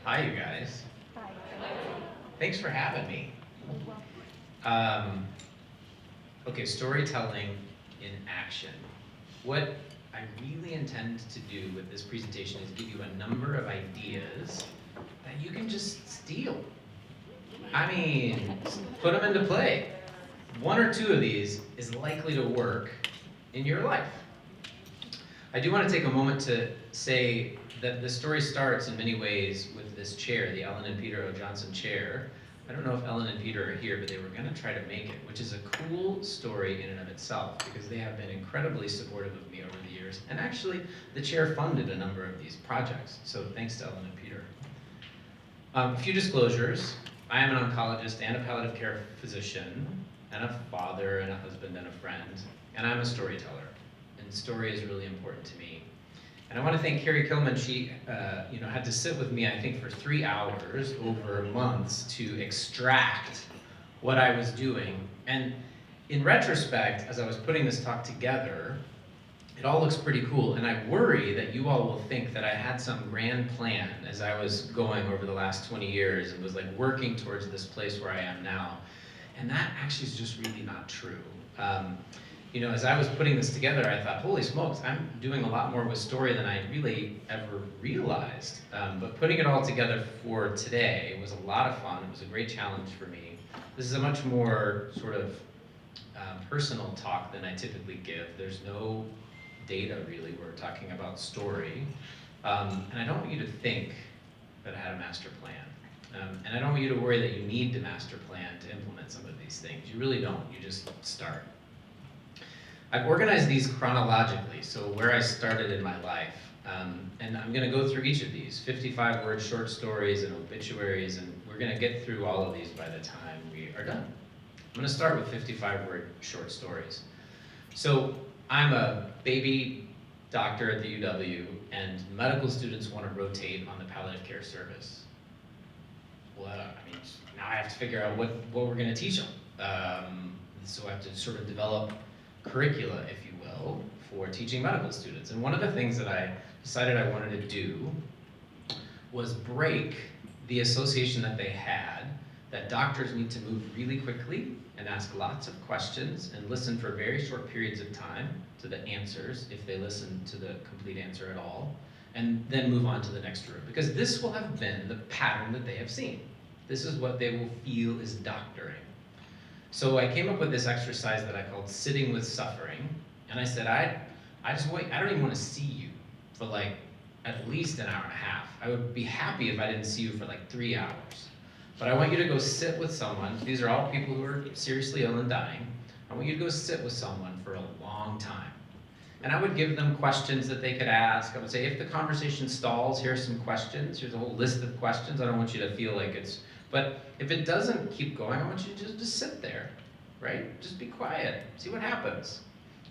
Hi, you guys. Hi. Thanks for having me. Okay, storytelling in action. What I really intend to do with this presentation is give you a number of ideas that you can just steal. I mean, put them into play. One or two of these is likely to work in your life. I do want to take a moment to say that the story starts in many ways with this chair, the Ellen and Peter O. Johnson chair. I don't know if Ellen and Peter are here, but they were going to try to make it, which is a cool story in and of itself because they have been incredibly supportive of me over the years. And actually, the chair funded a number of these projects, so thanks to Ellen and Peter. A few disclosures. I am an oncologist and a palliative care physician, and a father, and a husband, and a friend, and I'm a storyteller. And story is really important to me. And I want to thank Carrie Kilman. She had to sit with me, I think, for 3 hours over months to extract what I was doing. And in retrospect, as I was putting this talk together, it all looks pretty cool. And I worry that you all will think that I had some grand plan as I was going over the last 20 years and was like working towards this place where I am now. And that actually is just really not true. As I was putting this together, I thought, holy smokes, I'm doing a lot more with story than I really ever realized. But putting it all together for today was a lot of fun. It was a great challenge for me. This is a much more sort of personal talk than I typically give. There's no data really. We're talking about story. And I don't want you to think that I had a master plan. And I don't want you to worry that you need to master plan to implement some of these things. You really don't. You just start. I've organized these chronologically, so where I started in my life. And I'm going to go through each of these, 55-word short stories and obituaries, and we're going to get through all of these by the time we are done. I'm going to start with 55-word short stories. So I'm a baby doctor at the UW, and medical students want to rotate on the palliative care service. Well, now I have to figure out what we're going to teach them. So I have to sort of develop curricula, if you will, for teaching medical students. And one of the things that I decided I wanted to do was break the association that they had that doctors need to move really quickly and ask lots of questions and listen for very short periods of time to the answers, if they listen to the complete answer at all, and then move on to the next room. Because this will have been the pattern that they have seen. This is what they will feel is doctoring. So I came up with this exercise that I called sitting with suffering, and I said, I don't even want to see you for like at least an hour and a half. I would be happy if I didn't see you for like 3 hours. But I want you to go sit with someone. These are all people who are seriously ill and dying. I want you to go sit with someone for a long time. And I would give them questions that they could ask. I would say, if the conversation stalls, here's some questions. Here's a whole list of questions. I don't want you to feel like it's, but if it doesn't keep going, I want you to just sit there, right? Just be quiet, see what happens.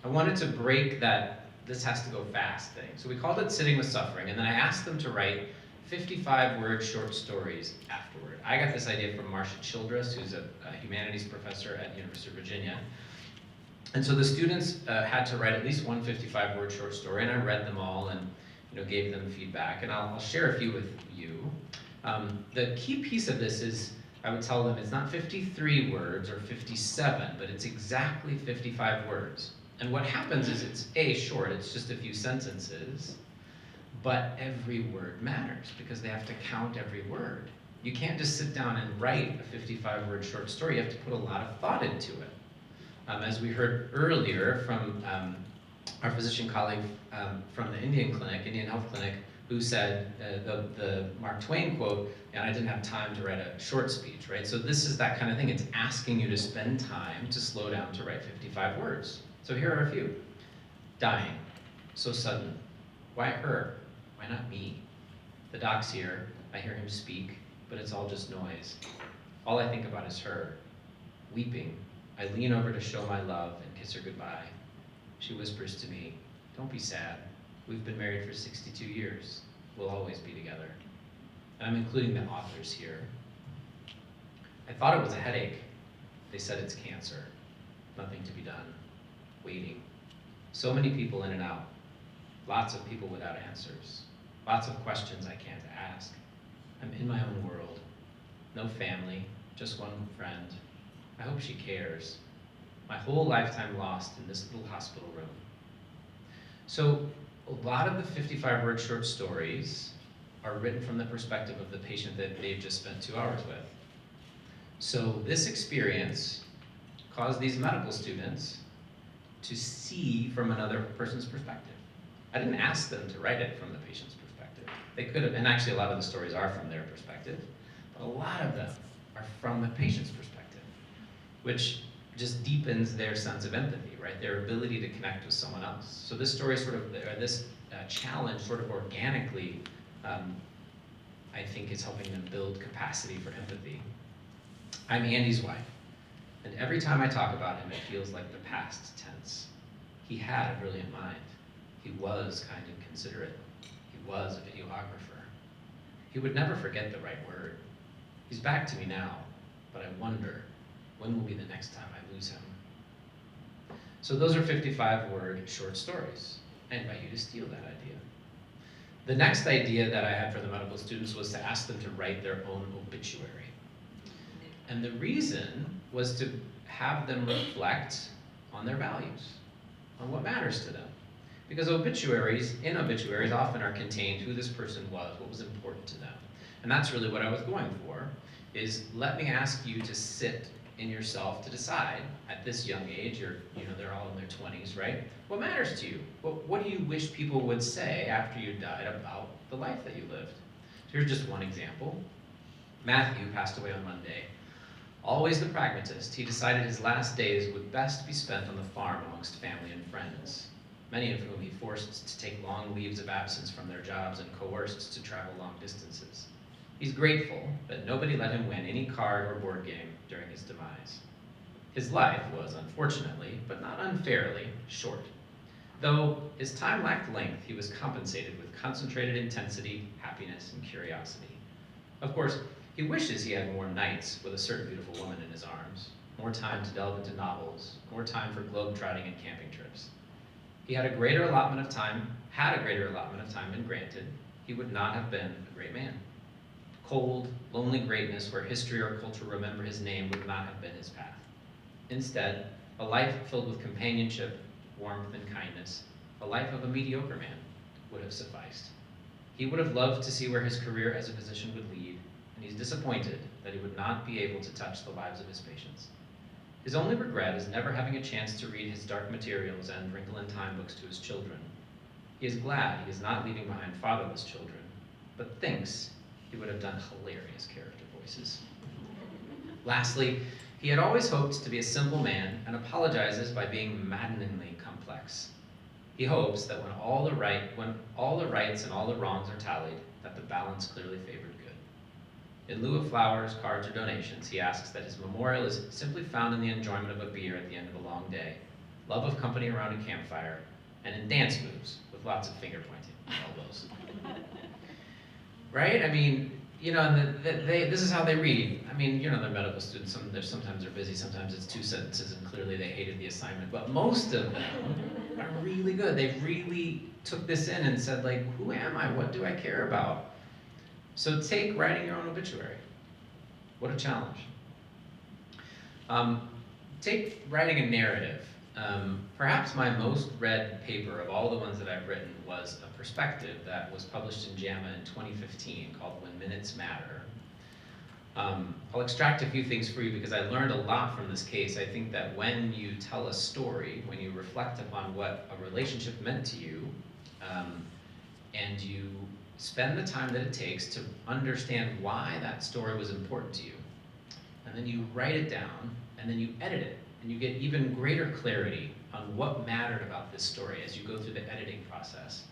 I wanted to break that this has to go fast thing. So we called it Sitting with Suffering, and then I asked them to write 55-word short stories afterward. I got this idea from Marcia Childress, who's a humanities professor at the University of Virginia. And so the students had to write at least one 55-word short story, and I read them all and gave them feedback. And I'll share a few with you. The key piece of this is, I would tell them it's not 53 words or 57, but it's exactly 55 words. And what happens is it's short, it's just a few sentences, but every word matters because they have to count every word. You can't just sit down and write a 55-word short story, you have to put a lot of thought into it. As we heard earlier from our physician colleague from the Indian Health Clinic, who said the Mark Twain quote, and I didn't have time to write a short speech, right? So this is that kind of thing. It's asking you to spend time to slow down to write 55 words. So here are a few. Dying, so sudden. Why her? Why not me? The doc's here, I hear him speak, but it's all just noise. All I think about is her. Weeping, I lean over to show my love and kiss her goodbye. She whispers to me, don't be sad. We've been married for 62 years. We'll always be together. And I'm including the authors here. I thought it was a headache. They said it's cancer. Nothing to be done. Waiting. So many people in and out. Lots of people without answers. Lots of questions I can't ask. I'm in my own world. No family, just one friend. I hope she cares. My whole lifetime lost in this little hospital room. So a lot of the 55-word short stories are written from the perspective of the patient that they've just spent 2 hours with. So this experience caused these medical students to see from another person's perspective. I didn't ask them to write it from the patient's perspective. They could have, and actually a lot of the stories are from their perspective, but a lot of them are from the patient's perspective, which just deepens their sense of empathy, right? Their ability to connect with someone else. So this story sort of, or this challenge sort of organically, I think is helping them build capacity for empathy. I'm Andy's wife, and every time I talk about him, it feels like the past tense. He had a brilliant mind. He was kind and considerate. He was a videographer. He would never forget the right word. He's back to me now, but I wonder, when will be the next time I lose him? So those are 55-word short stories. I invite you to steal that idea. The next idea that I had for the medical students was to ask them to write their own obituary. And the reason was to have them reflect on their values, on what matters to them. Because in obituaries often are contained who this person was, what was important to them. And that's really what I was going for, is let me ask you to sit in yourself to decide at this young age, they're all in their 20s, right? What matters to you? What do you wish people would say after you died about the life that you lived? So here's just one example. Matthew passed away on Monday. Always the pragmatist, he decided his last days would best be spent on the farm amongst family and friends, many of whom he forced to take long leaves of absence from their jobs and coerced to travel long distances. He's grateful that nobody let him win any card or board game during his demise. His life was, unfortunately, but not unfairly, short. Though his time lacked length, he was compensated with concentrated intensity, happiness, and curiosity. Of course, he wishes he had more nights with a certain beautiful woman in his arms, more time to delve into novels, more time for globe-trotting and camping trips. He had a greater allotment of time been granted, he would not have been a great man. Cold, lonely greatness where history or culture remember his name would not have been his path. Instead, a life filled with companionship, warmth, and kindness, a life of a mediocre man, would have sufficed. He would have loved to see where his career as a physician would lead, and he's disappointed that he would not be able to touch the lives of his patients. His only regret is never having a chance to read his dark materials and Wrinkle in Time books to his children. He is glad he is not leaving behind fatherless children, but thinks he would have done hilarious character voices. Lastly, he had always hoped to be a simple man and apologizes by being maddeningly complex. He hopes that when all the rights and all the wrongs are tallied, that the balance clearly favored good. In lieu of flowers, cards, or donations, he asks that his memorial is simply found in the enjoyment of a beer at the end of a long day, love of company around a campfire, and in dance moves with lots of finger pointing and elbows. Right? I mean, this is how they read. I mean, they're medical students. Sometimes they're busy, sometimes it's 2 sentences, and clearly they hated the assignment. But most of them are really good. They really took this in and said, like, who am I? What do I care about? So take writing your own obituary. What a challenge. Take writing a narrative. Perhaps my most read paper of all the ones that I've written was a perspective that was published in JAMA in 2015 called When Minutes Matter. I'll extract a few things for you because I learned a lot from this case. I think that when you tell a story, when you reflect upon what a relationship meant to you, and you spend the time that it takes to understand why that story was important to you, and then you write it down, and then you edit it, and you get even greater clarity on what mattered about this story as you go through the editing process.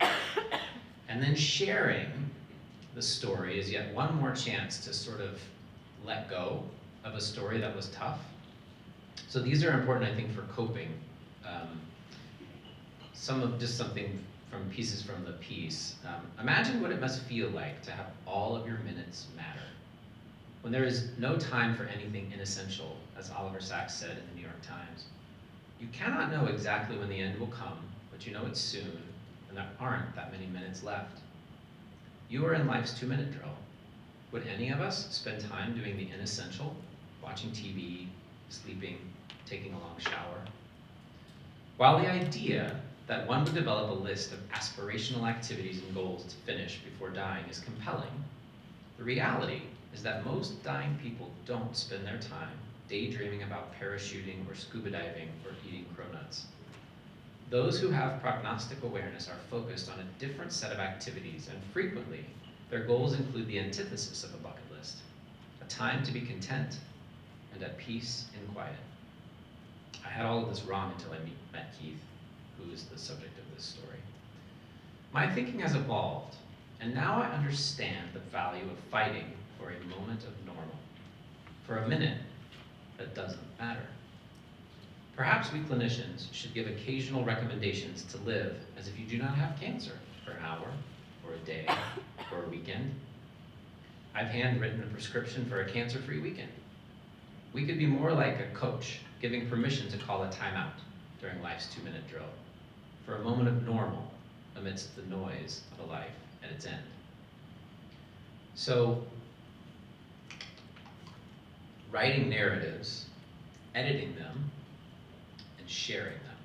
And then sharing the story is yet one more chance to sort of let go of a story that was tough. So these are important, I think, for coping. Something from pieces from the piece. Imagine what it must feel like to have all of your minutes matter. When there is no time for anything inessential, as Oliver Sacks said in the New York Times. You cannot know exactly when the end will come, but you know it's soon, and there aren't that many minutes left. You are in life's 2-minute drill. Would any of us spend time doing the inessential, watching TV, sleeping, taking a long shower? While the idea that one would develop a list of aspirational activities and goals to finish before dying is compelling, the reality is that most dying people don't spend their time daydreaming about parachuting or scuba diving or eating cronuts. Those who have prognostic awareness are focused on a different set of activities, and frequently, their goals include the antithesis of a bucket list, a time to be content and at peace and quiet. I had all of this wrong until I met Keith, who is the subject of this story. My thinking has evolved, and now I understand the value of fighting for a moment of normal, for a minute that doesn't matter. Perhaps we clinicians should give occasional recommendations to live as if you do not have cancer for an hour, or a day, or a weekend. I've handwritten a prescription for a cancer-free weekend. We could be more like a coach, giving permission to call a timeout during life's 2-minute drill, for a moment of normal amidst the noise of a life at its end. So, writing narratives, editing them, and sharing them.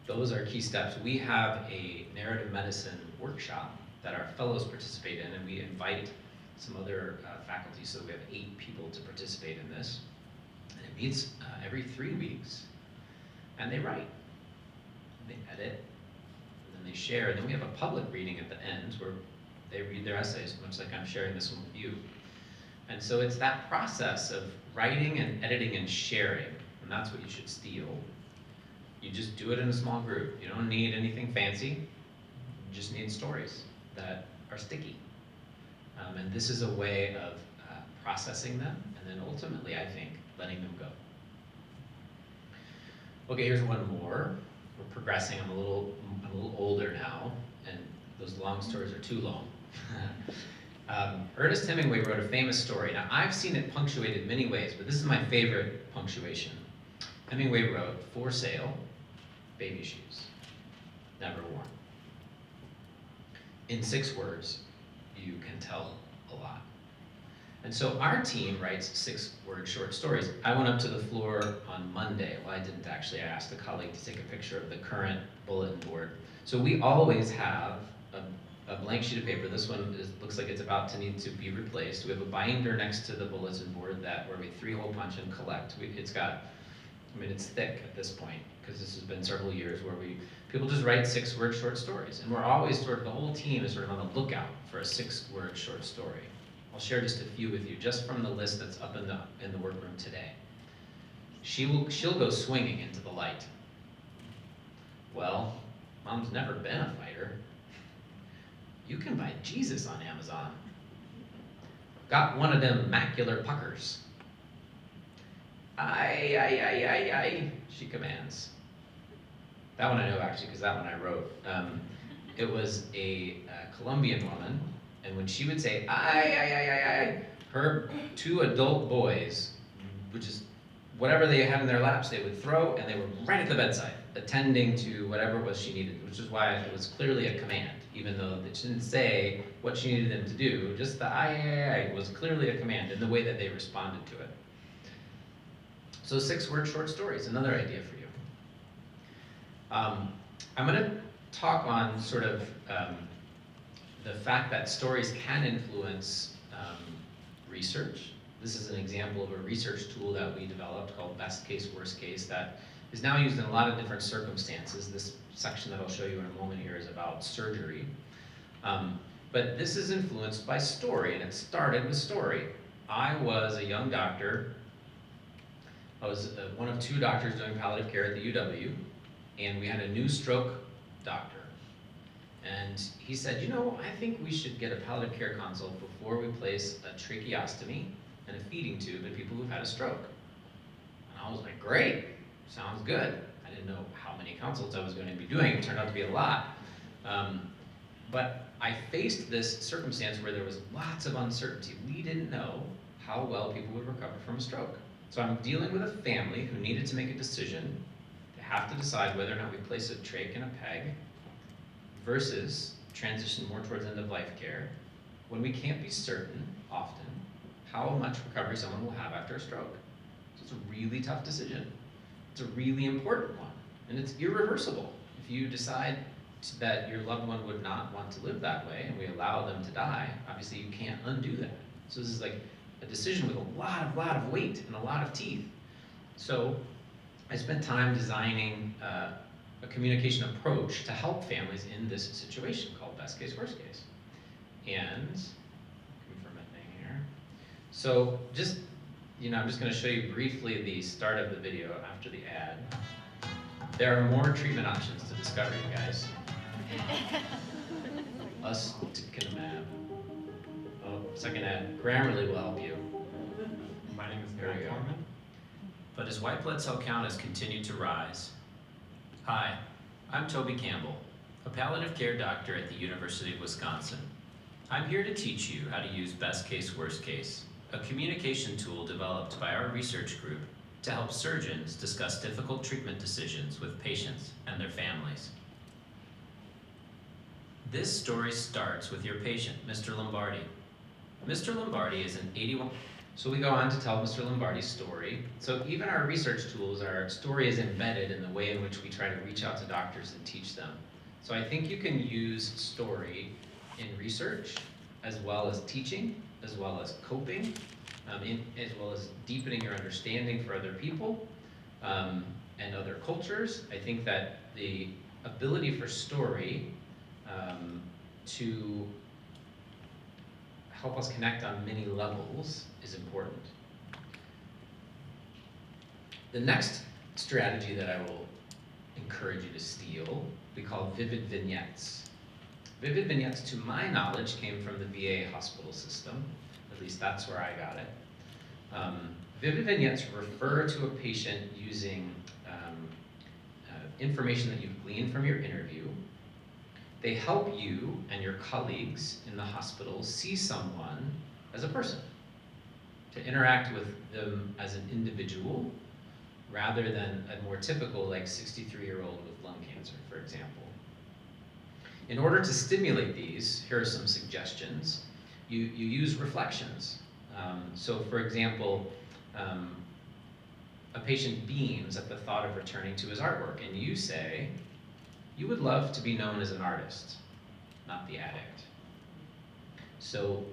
Those are key steps. We have a narrative medicine workshop that our fellows participate in, and we invite some other faculty, so we have 8 people to participate in this. And it meets every 3 weeks, and they write, and they edit, and then they share, and then we have a public reading at the end where they read their essays, much like I'm sharing this one with you. And so it's that process of writing and editing and sharing, and that's what you should steal. You just do it in a small group. You don't need anything fancy. You just need stories that are sticky. And this is a way of processing them, and then ultimately, I think, letting them go. Okay, here's one more. We're progressing. I'm a little older now, and those long stories are too long. Ernest Hemingway wrote a famous story. Now, I've seen it punctuated many ways, but this is my favorite punctuation. Hemingway wrote, "For sale, baby shoes, never worn." In 6 words, you can tell a lot. And so our team writes 6-word short stories. I went up to the floor on Monday. Well, I didn't actually. I asked a colleague to take a picture of the current bulletin board. So we always have a blank sheet of paper. This one looks like it's about to need to be replaced. We have a binder next to the bulletin board where we 3-hole punch and collect. It's thick at this point, because this has been several years where people just write 6-word short stories. And we're always the whole team is sort of on the lookout for a 6-word short story. I'll share just a few with you, just from the list that's up in the workroom today. She'll go swinging into the light. Well, Mom's never been a fighter. You can buy Jesus on Amazon. Got one of them macular puckers. Aye, she commands. That one I know, actually, because that one I wrote. It was a Colombian woman, and when she would say, aye, her 2 adult boys, which is whatever they had in their laps, they would throw, and they were right at the bedside, attending to whatever it was she needed, which is why it was clearly a command, even though they didn't say what she needed them to do. Just the aye was clearly a command in the way that they responded to it. So 6-word short stories, another idea for you. I'm going to talk on sort of the fact that stories can influence research. This is an example of a research tool that we developed called Best Case, Worst Case that is now used in a lot of different circumstances. This section that I'll show you in a moment here is about surgery. But this is influenced by story, and it started with story. I was a young doctor. I was one of 2 doctors doing palliative care at the UW, and we had a new stroke doctor. And he said, I think we should get a palliative care consult before we place a tracheostomy and a feeding tube in people who've had a stroke. And I was like, great, sounds good. I didn't know how many consults I was going to be doing. It turned out to be a lot. But I faced this circumstance where there was lots of uncertainty. We didn't know how well people would recover from a stroke. So I'm dealing with a family who needed to make a decision. They have to decide whether or not we place a trach and a peg versus transition more towards end-of-life care. when we can't be certain, often, how much recovery someone will have after a stroke. So it's a really tough decision. It's a really important one, and it's irreversible. If you decide that your loved one would not want to live that way, and we allow them to die, obviously you can't undo that. So this is like a decision with a lot of weight and a lot of teeth. So I spent time designing a communication approach to help families in this situation called best case, worst case. And, confirm my thing here. So just, I'm just gonna show you briefly the start of the video after the ad. There are more treatment options to discover, you guys. Usticumab. Oh, second ad. Grammarly will help you. My name is There we Matt go. Foreman, but his white blood cell count has continued to rise. Hi, I'm Toby Campbell, a palliative care doctor at the University of Wisconsin. I'm here to teach you how to use best case, worst case, a communication tool developed by our research group to help surgeons discuss difficult treatment decisions with patients and their families. This story starts with your patient, Mr. Lombardi. Mr. Lombardi is an 81. So we go on to tell Mr. Lombardi's story. So even our research tools, our story is embedded in the way in which we try to reach out to doctors and teach them. So I think you can use story in research, as well as teaching, as well as coping, as well as deepening your understanding for other people and other cultures. I think that the ability for story to help us connect on many levels is important. The next strategy that I will encourage you to steal, we call vivid vignettes. Vivid vignettes, to my knowledge, came from the VA hospital system. At least that's where I got it. Vivid vignettes refer to a patient using information that you've gleaned from your interview. They help you and your colleagues in the hospital see someone as a person, to interact with them as an individual, rather than a more typical, like 63-year-old with lung cancer, for example. In order to stimulate these, here are some suggestions. You use reflections. So for example, a patient beams at the thought of returning to his artwork, and you say, you would love to be known as an artist, not the addict. So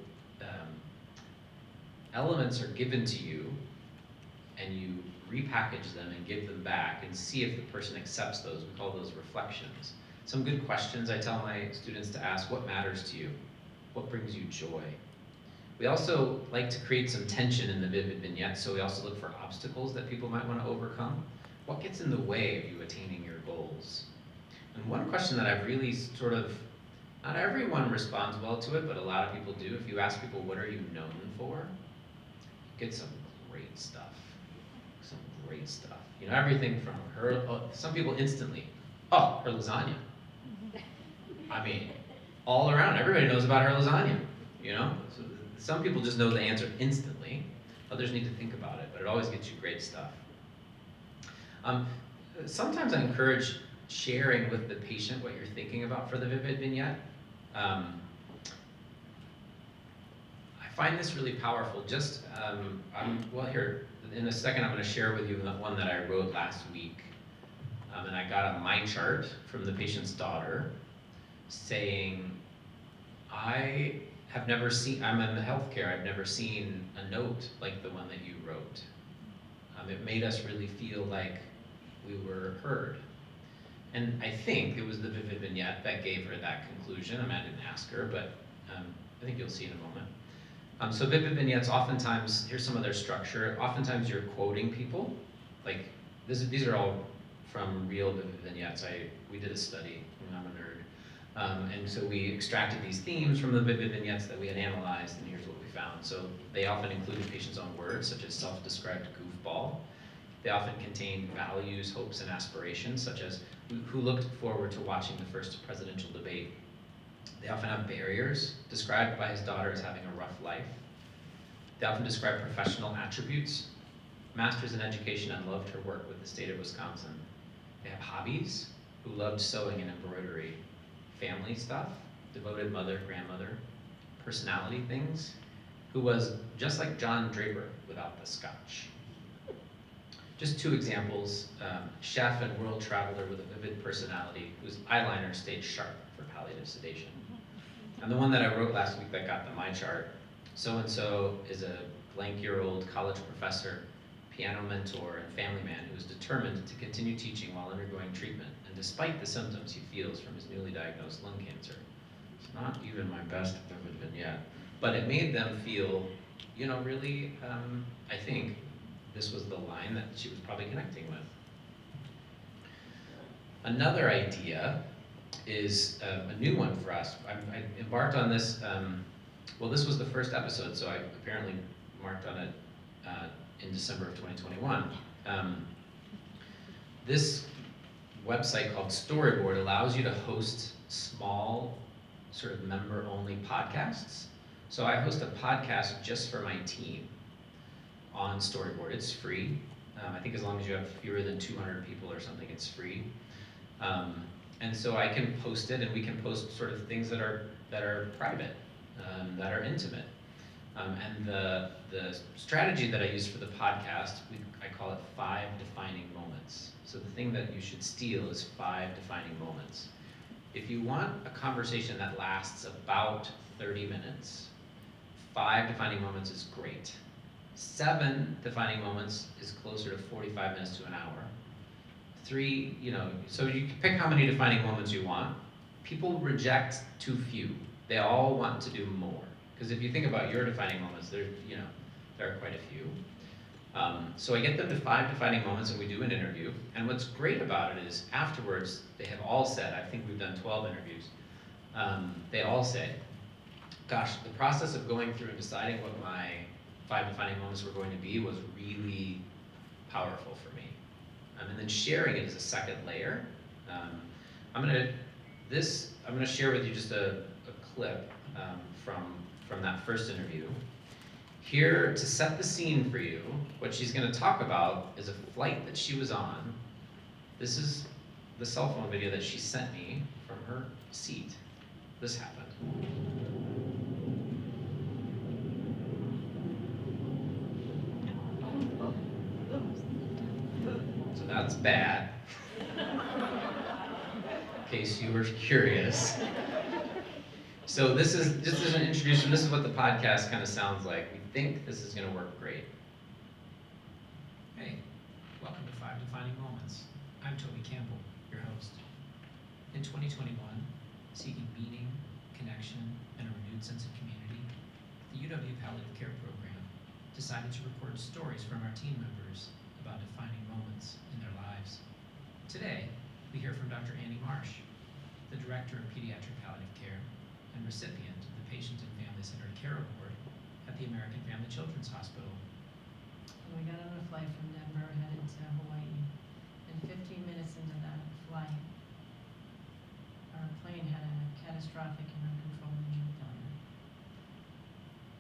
elements are given to you, and you repackage them and give them back and see if the person accepts those. We call those reflections. Some good questions I tell my students to ask: what matters to you? What brings you joy? We also like to create some tension in the vivid vignette, so we also look for obstacles that people might want to overcome. What gets in the way of you attaining your goals? And one question that I've really not everyone responds well to it, but a lot of people do. If you ask people, what are you known for? You get some great stuff. Some great stuff. Everything from some people instantly, her lasagna. I mean, all around, everybody knows about her lasagna, So some people just know the answer instantly. Others need to think about it, but it always gets you great stuff. Sometimes I encourage sharing with the patient what you're thinking about for the vivid vignette. I find this really powerful. Here, in a second, I'm going to share with you the one that I wrote last week. And I got a my chart from the patient's daughter saying, I'm in the healthcare, I've never seen a note like the one that you wrote. It made us really feel like we were heard. And I think it was the vivid vignette that gave her that conclusion. I didn't ask her, but I think you'll see in a moment. So vivid vignettes, oftentimes, here's some of their structure. Oftentimes you're quoting people. Like, these are all from real vivid vignettes. We did a study, and I'm a nerd. And so we extracted these themes from the vivid vignettes that we had analyzed, and here's what we found. So they often included patients' own words, such as self-described goofball. They often contained values, hopes, and aspirations, such as who looked forward to watching the first presidential debate. They often have barriers, described by his daughter as having a rough life. They often describe professional attributes, master's in education, and loved her work with the state of Wisconsin. They have hobbies, who loved sewing and embroidery, family stuff, devoted mother, grandmother, personality things, who was just like John Draper without the scotch. Just two examples, chef and world traveler with a vivid personality whose eyeliner stayed sharp for palliative sedation. And the one that I wrote last week that got the my chart, so-and-so is a blank-year-old college professor, piano mentor, and family man who is determined to continue teaching while undergoing treatment, and despite the symptoms he feels from his newly diagnosed lung cancer. It's not even my best vivid vignette, but it made them feel, you know, really, I think this was the line that she was probably connecting with. Another idea is a new one for us. I embarked on this, well, this was the first episode, so I apparently marked on it in December of 2021. This website called Storyboard allows you to host small, sort of member-only podcasts. So I host a podcast just for my team on Storyboard. It's free. I think as long as you have fewer than 200 people or something, it's free. And so I can post it, and we can post sort of things that are private, that are intimate. And the strategy that I use for the podcast, I call it 5 defining moments. So the thing that you should steal is 5 defining moments. If you want a conversation that lasts about 30 minutes, 5 defining moments is great. 7 defining moments is closer to 45 minutes to an hour. 3, you know, so you can pick how many defining moments you want. People reject too few. They all want to do more. Because if you think about your defining moments, there are quite a few. So I get them to 5 defining moments, and we do an interview. And what's great about it is afterwards, they have all said, I think we've done 12 interviews, they all say, gosh, the process of going through and deciding what my 5 defining moments were going to be was really powerful for me. And then sharing it is a second layer. I'm gonna share with you just a clip from that first interview. Here, to set the scene for you, what she's gonna talk about is a flight that she was on. This is the cell phone video that she sent me from her seat. This happened. So that's bad, in case you were curious. So this is just as an introduction, this is what the podcast kind of sounds like. We think this is going to work great. Hey, welcome to 5 Defining Moments. I'm Toby Campbell, your host. In 2021, seeking meaning, connection, and a renewed sense of community, the UW Palliative Care Program decided to record stories from our team members about defining moments in their lives. Today, we hear from Dr. Annie Marsh, the Director of Pediatric Palliative Care and recipient of the Patient and Family-Centered Care Award at the American Family Children's Hospital. We got on a flight from Denver headed to Hawaii, and 15 minutes into that flight, our plane had a catastrophic and uncontrolled engine failure.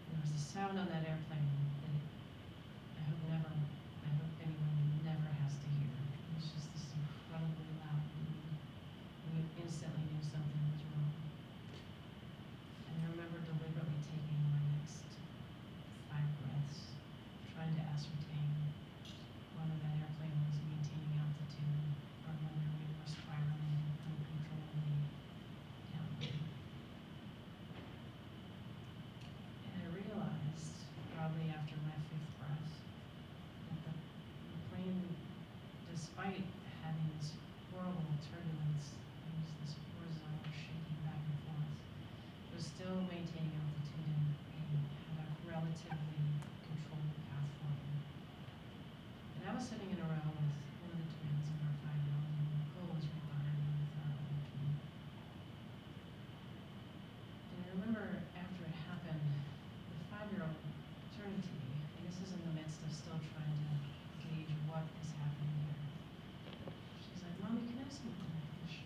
There was a sound on that airplane that I hope anyone never has to hear. It was just this incredibly loud, and we instantly knew something was wrong. And I remember deliberately taking my next 5 breaths, trying to ascertain whether that airplane was maintaining altitude or whether we were spiraling uncontrollably downward. And I realized, probably after my 5th breath, that the plane, despite having this horrible turbulence, there was this horizontal shaking back and forth, was still maintaining altitude and had a relatively controlled path forward. And I was sitting in a row with one of the twins and our 5-year-old, and Nicole was right behind me with our other twin. And I remember after it happened, the 5-year-old turned to me, and this is in the midst of still trying to gauge what is happening here. She's like, "Mommy, can I have some goldfish?"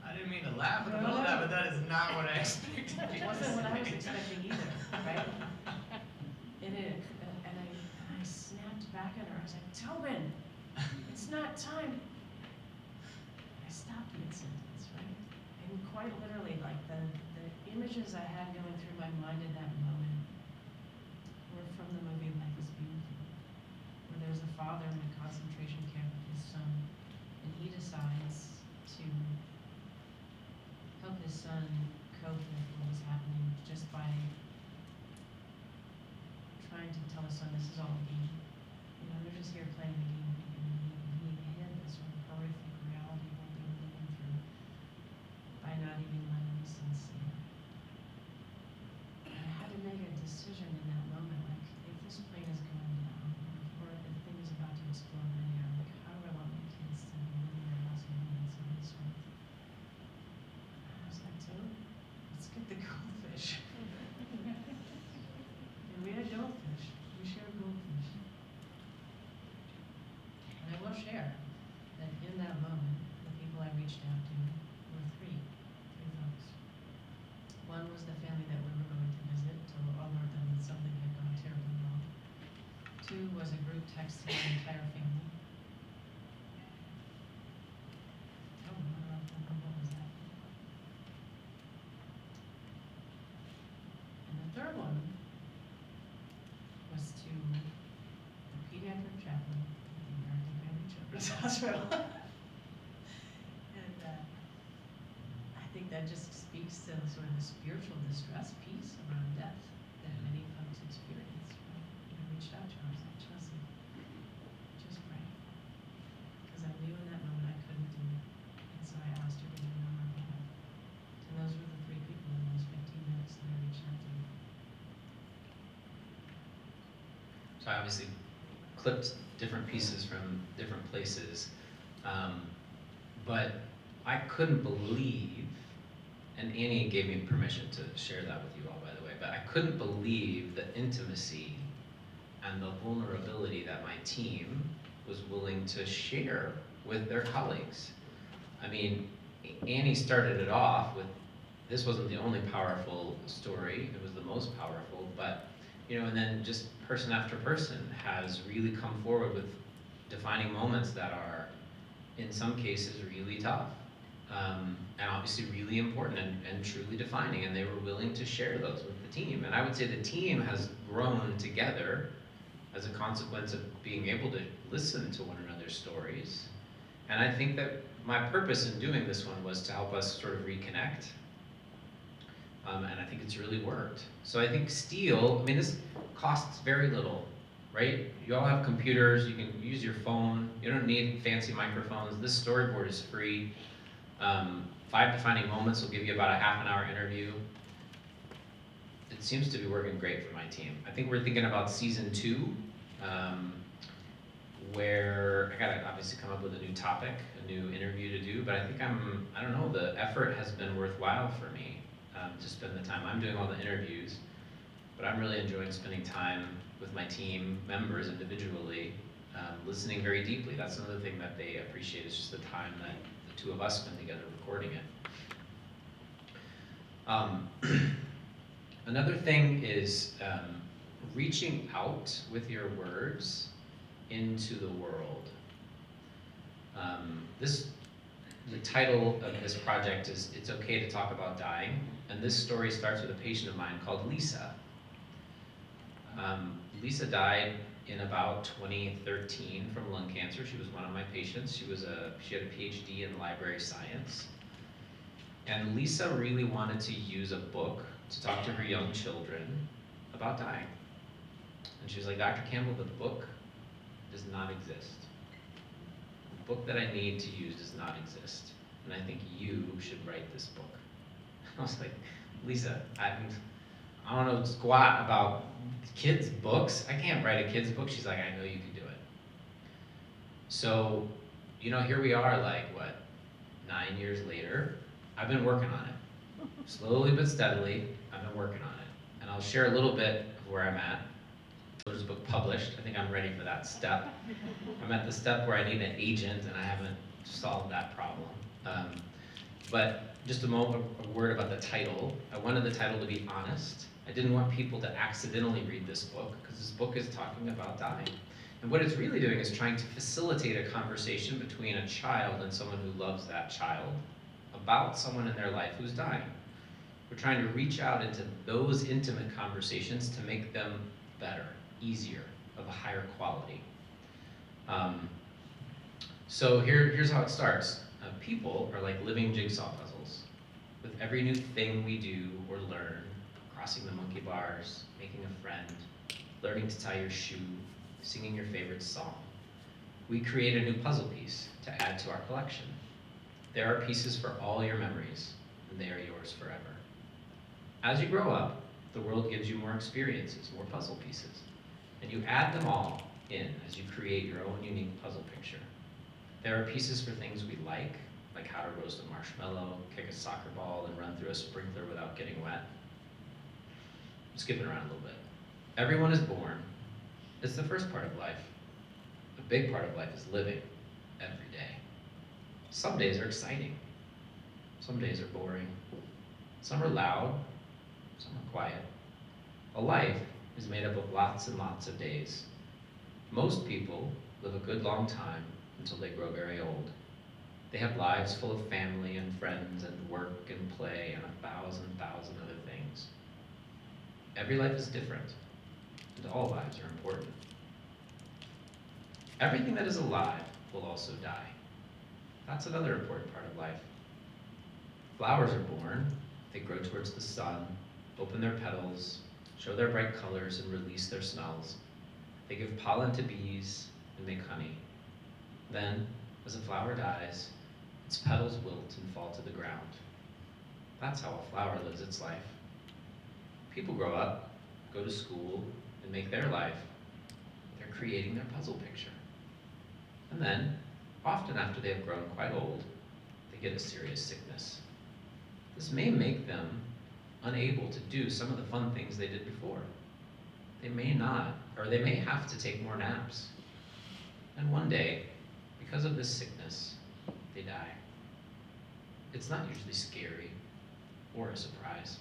I didn't mean to laugh in the middle of that, but that is not what I expected. It wasn't what I was expecting either, right? It is, and I snapped back at her. I was like, "Tobin, it's not time. quite literally, like the images I had going through my mind in that moment were from the movie Life is Beautiful, where there's a father in a concentration camp with his son, and he decides to help his son cope with what was happening just by trying to tell his son this is all a game. You know, they're just here playing a game, and he hid this sort of horrific reality of what they were living through by not even letting his son see it. And I had to make a decision in that moment, like, if this plane is going down, or if the thing is about to explode in the air, like, how do I want my kids to be living their last moments in this way? And I was like, dude, let's get the goldfish. And we had goldfish. We shared goldfish. And I will share that in that moment, the people I reached out to were three folks. One was the family that we were going to visit to alert them that something had gone terribly wrong. Two was a group text to the entire family. Oh, what was that? And the third one was to the pediatric chaplain at the American Family Children's Hospital. And I think that just speaks to sort of the spiritual distress piece around death that many folks experience. Right? I reached out to her, I was like, Chelsea, just pray. Because I knew in that moment I couldn't do it. And so I asked her to do it on my behalf. And those were the three people in those 15 minutes that I reached out to. So I obviously clipped different pieces from different places, but I couldn't believe, and Annie gave me permission to share that with you all, by the way, but I couldn't believe the intimacy and the vulnerability that my team was willing to share with their colleagues. I mean, Annie started it off with, this wasn't the only powerful story, it was the most powerful, but you know, and then just person after person has really come forward with defining moments that are, in some cases, really tough. And obviously really important and truly defining, and they were willing to share those with the team. And I would say the team has grown together as a consequence of being able to listen to one another's stories. And I think that my purpose in doing this one was to help us sort of reconnect. And I think it's really worked. So I think Steel, I mean, this costs very little, right? You all have computers, you can use your phone, you don't need fancy microphones. This storyboard is free. 5 defining moments will give you about a half an hour interview. It seems to be working great for my team. I think we're thinking about season 2, where I gotta obviously come up with a new topic, a new interview to do, but I think I don't know, the effort has been worthwhile for me to spend the time. I'm doing all the interviews, but I'm really enjoying spending time with my team members individually, listening very deeply. That's another thing that they appreciate, is just the time that the two of us spend together recording it. Another thing is reaching out with your words into the world. The title of this project is It's Okay to Talk About Dying, and this story starts with a patient of mine called Lisa. Lisa died in about 2013 from lung cancer. She was one of my patients. She had a PhD in library science. And Lisa really wanted to use a book to talk to her young children about dying. And she was like, Dr. Campbell, the book does not exist. The book that I need to use does not exist. And I think you should write this book. I was like, Lisa, I don't know squat about kids' books. I can't write a kid's book. She's like, I know you can do it. So, you know, here we are, like, 9 years later. I've been working on it. Slowly but steadily, I've been working on it. And I'll share a little bit of where I'm at. There's a book published. I think I'm ready for that step. I'm at the step where I need an agent, and I haven't solved that problem. But just a word about the title. I wanted the title to be honest. I didn't want people to accidentally read this book, because this book is talking about dying. And what it's really doing is trying to facilitate a conversation between a child and someone who loves that child about someone in their life who's dying. We're trying to reach out into those intimate conversations to make them better, easier, of a higher quality. So here's how it starts. People are like living jigsaw puzzles. With every new thing we do or learn, crossing the monkey bars, making a friend, learning to tie your shoe, singing your favorite song, we create a new puzzle piece to add to our collection. There are pieces for all your memories, and they are yours forever. As you grow up, the world gives you more experiences, more puzzle pieces, and you add them all in as you create your own unique puzzle picture. There are pieces for things we like how to roast a marshmallow, kick a soccer ball, and run through a sprinkler without getting wet. I'm skipping around a little bit. Everyone is born. It's the first part of life. A big part of life is living every day. Some days are exciting. Some days are boring. Some are loud. Some are quiet. A life is made up of lots and lots of days. Most people live a good long time until they grow very old. They have lives full of family and friends and work and play and 1,000 other things. Every life is different, and all lives are important. Everything that is alive will also die. That's another important part of life. Flowers are born, they grow towards the sun, open their petals, show their bright colors, and release their smells. They give pollen to bees and make honey. Then, as a flower dies, its petals wilt and fall to the ground. That's how a flower lives its life. People grow up, go to school, and make their life. They're creating their puzzle picture. And then, often after they have grown quite old, they get a serious sickness. This may make them unable to do some of the fun things they did before. They may not, or they may have to take more naps. And one day, because of this sickness, they die. It's not usually scary or a surprise.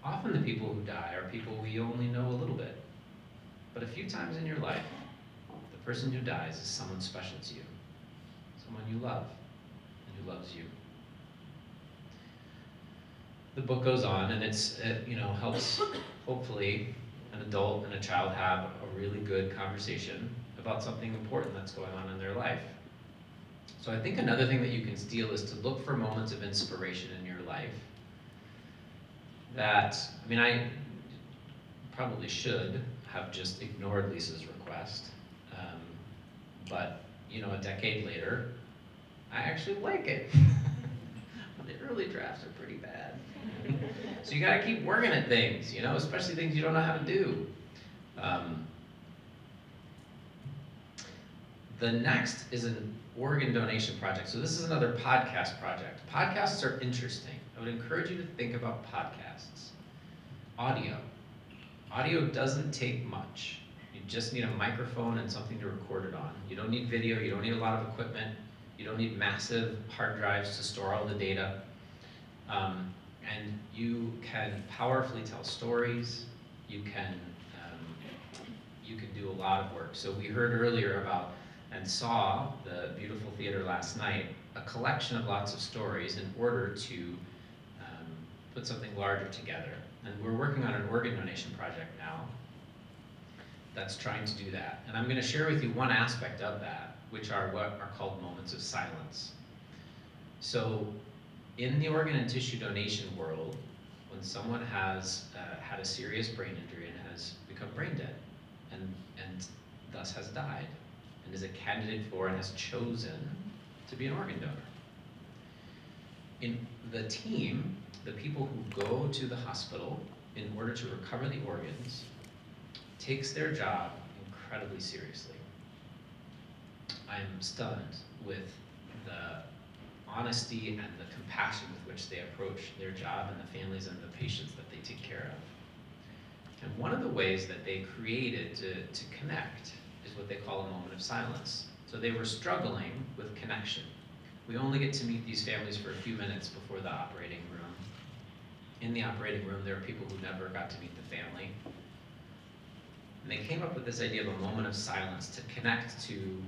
Often the people who die are people we only know a little bit. But a few times in your life, the person who dies is someone special to you, someone you love, and who loves you. The book goes on, and it helps, hopefully, an adult and a child have a really good conversation about something important that's going on in their life. So I think another thing that you can steal is to look for moments of inspiration in your life I probably should have just ignored Lisa's request, but a decade later, I actually like it. The early drafts are pretty bad. So you gotta keep working at things, especially things you don't know how to do. The next is an organ donation project. So this is another podcast project. Podcasts are interesting. I would encourage you to think about podcasts. Audio. Audio doesn't take much. You just need a microphone and something to record it on. You don't need video, you don't need a lot of equipment, you don't need massive hard drives to store all the data. And you can powerfully tell stories, you can do a lot of work. So we heard earlier about and saw the beautiful theater last night, a collection of lots of stories in order to put something larger together. And we're working on an organ donation project now that's trying to do that. And I'm going to share with you one aspect of that, which are what are called moments of silence. So in the organ and tissue donation world, when someone has had a serious brain injury and has become brain dead and thus has died, and is a candidate for and has chosen to be an organ donor. In the team, the people who go to the hospital in order to recover the organs takes their job incredibly seriously. I'm stunned with the honesty and the compassion with which they approach their job and the families and the patients that they take care of. And one of the ways that they created to connect is what they call a moment of silence. So they were struggling with connection. We only get to meet these families for a few minutes before the operating room. In the operating room, there are people who never got to meet the family. And they came up with this idea of a moment of silence to connect to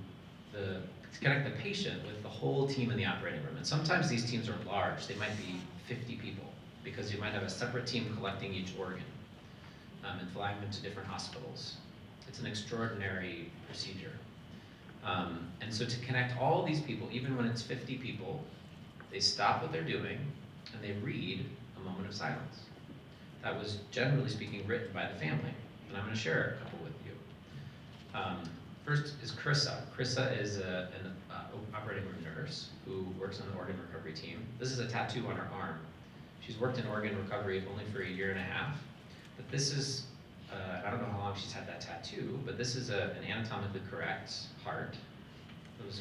the to connect the patient with the whole team in the operating room. And sometimes these teams are large. They might be 50 people because you might have a separate team collecting each organ and flying them to different hospitals. It's an extraordinary procedure. And so to connect all these people, even when it's 50 people, they stop what they're doing and they read a moment of silence. That was, generally speaking, written by the family. And I'm going to share a couple with you. First is Krissa. Krissa is an operating room nurse who works on the organ recovery team. This is a tattoo on her arm. She's worked in organ recovery only for a year and a half. But this is, I don't know how long she's had that tattoo, but this is an anatomically correct heart. It was,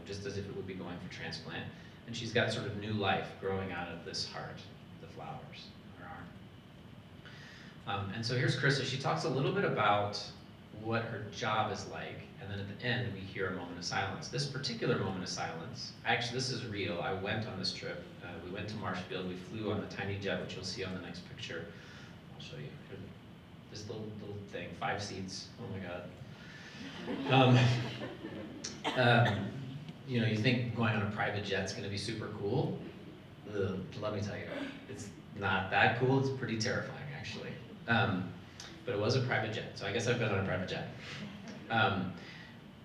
just as if it would be going for transplant. And she's got sort of new life growing out of this heart, the flowers on her arm. And so here's Krista. She talks a little bit about what her job is like, and then at the end we hear a moment of silence. This particular moment of silence, actually this is real. I went on this trip. We went to Marshfield. We flew on the tiny jet, which you'll see on the next picture. I'll show you. This little thing, 5 seats. Oh my God. You think going on a private jet is going to be super cool. Let me tell you, it's not that cool. It's pretty terrifying, actually. But it was a private jet, so I guess I've been on a private jet.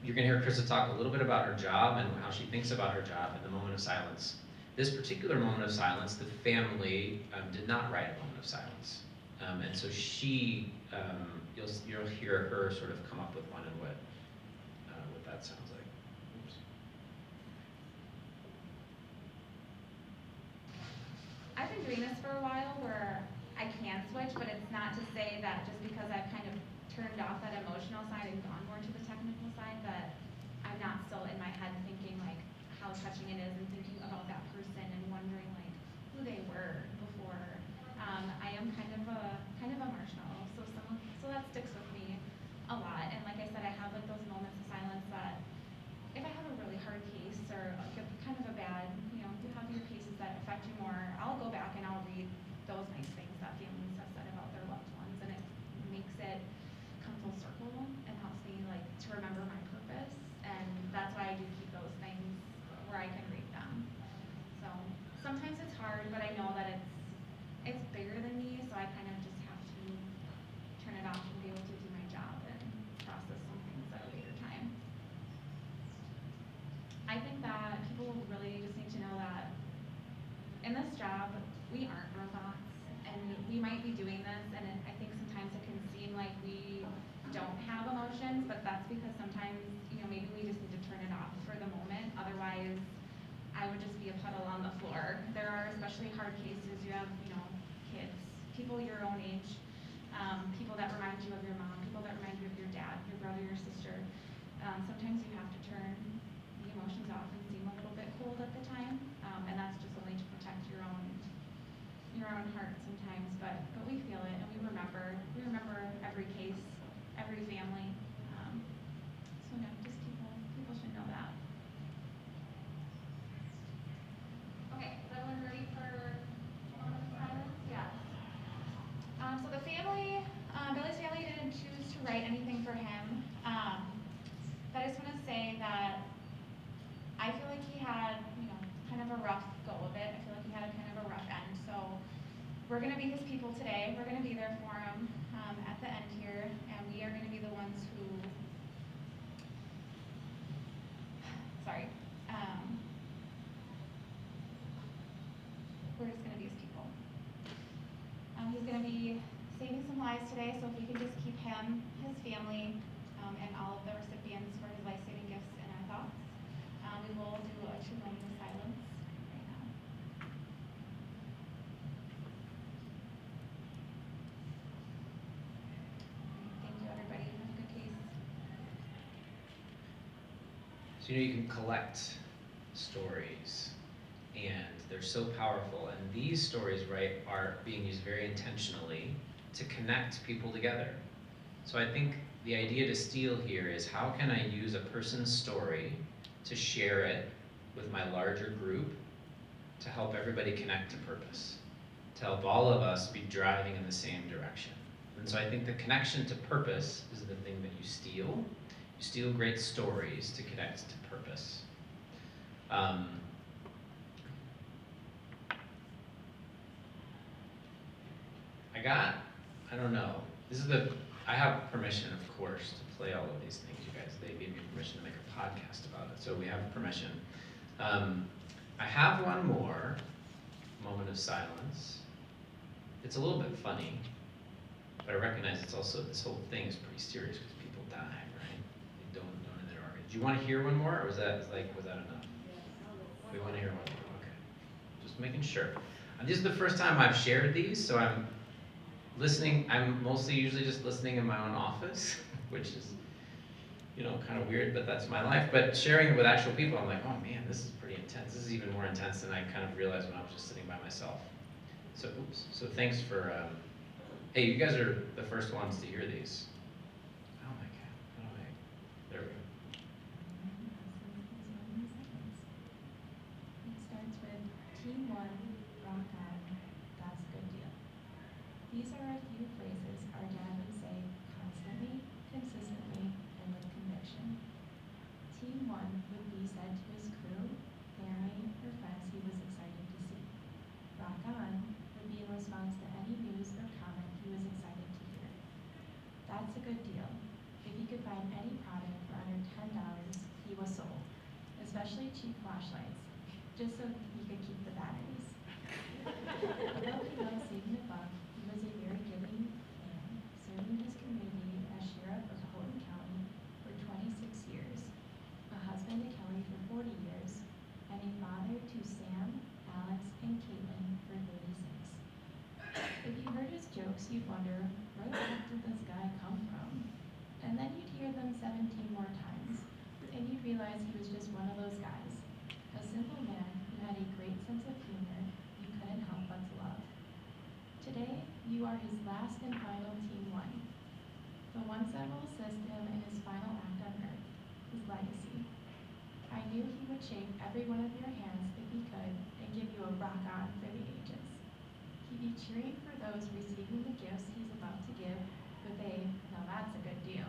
You're going to hear Krista talk a little bit about her job and how she thinks about her job in the moment of silence. This particular moment of silence, the family did not write a moment of silence. And so she, you'll hear her sort of come up with one and what that sounds like. Oops. I've been doing this for a while where I can switch, but it's not to say that just because I've kind of turned off that emotional side and gone more to the technical side that I'm not still in my head thinking like how touching it is and thinking about that person and wondering like who they were before. I am kind of a marshmallow, so that sticks with me a lot. And like I said, I have like those moments of silence that if I have a really hard case or like kind of a bad, you have your cases that affect you more, I'll go back and I'll read those nice things that families have said about their loved ones, and it makes it come full circle and helps me like to remember my purpose. And that's why I do keep those things where I can read them. So sometimes it's hard, but I know that it's bigger than me, so I kind of just have to turn it off and be able to do my job and process some things at a later time. I think that people really just need to know that in this job, we aren't robots, and we might be doing this, and I think sometimes it can seem like we don't have emotions, but that's because sometimes, maybe we just need to turn it off for the moment. Otherwise, I would just be a puddle on the floor. There are especially hard cases. You have, kids, people your own age, people that remind you of your mom, people that remind you of your dad, your brother, your sister. Sometimes you have to turn the emotions off and seem a little bit cold at the time, and that's just only to protect your own heart sometimes. But we feel it, and we remember every case, every family. So no, just people should know that. Okay, is everyone ready for silence? Yeah. So the family, Billy's family didn't choose to write anything for him. But I just want to say that I feel like he had, kind of a rough go of it. I feel like he had a kind of a rough end. So we're going to be his people today. We're going to be there for him at the end here, and we are going to be the ones who, we're just going to be his people. He's going to be saving some lives today, so if we can just keep him, his family, and all of the recipients for his life-saving gifts in our thoughts. We will do a 2 moment of silence right now. Thank you, everybody. Have a good case. So you can collect stories, and they're so powerful. And these stories, right, are being used very intentionally to connect people together. So I think the idea to steal here is how can I use a person's story to share it with my larger group to help everybody connect to purpose, to help all of us be driving in the same direction. And so I think the connection to purpose is the thing that you steal. You You steal great stories to connect to purpose. I don't know, I have permission, of course, to play all of these things, you guys. They gave me permission to make a podcast about it, so we have permission. I have one more moment of silence. It's a little bit funny, but I recognize it's also, this whole thing is pretty serious because people die, right? They don't in their organs. Do you want to hear one more, or was that enough? We want to hear one more, okay. Just making sure. And this is the first time I've shared these, so I'm listening. I'm mostly usually just listening in my own office, which is, kind of weird, but that's my life. But sharing it with actual people, I'm like, oh man, this is pretty intense. This is even more intense than I kind of realized when I was just sitting by myself. So, So thanks for, hey, you guys are the first ones to hear these. Oh my God, there we go. It starts with Team 1, rock on, that's a good deal. These are a few phrases our dad would say constantly, consistently, and with conviction. Team 1 would be said to his crew, family, or friends he was excited to see. Rock on would be in response to any news or comment he was excited to hear. That's a good deal. If he could find any product for under $10, he was sold, especially cheap flashlights, just so he could keep the batteries. Although he loved saving a buck, he was a very giving man, serving his community as sheriff of Houghton County for 26 years, a husband to Kelly for 40 years, and a father to Sam, Alex, and Caitlin for 36. If you heard his jokes, you'd wonder, where the heck did this guy come from? And then you'd hear them 17 more times, and you'd realize he was just one of those guys, a simple man who had a great sense of humor you couldn't help but to love. Today, you are his last and final Team 1, the ones that will assist him in his final act on earth, his legacy. I knew he would shake every one of your hands if he could and give you a rock on for the ages. He'd be cheering for those receiving the gifts he's about to give with a, now that's a good deal.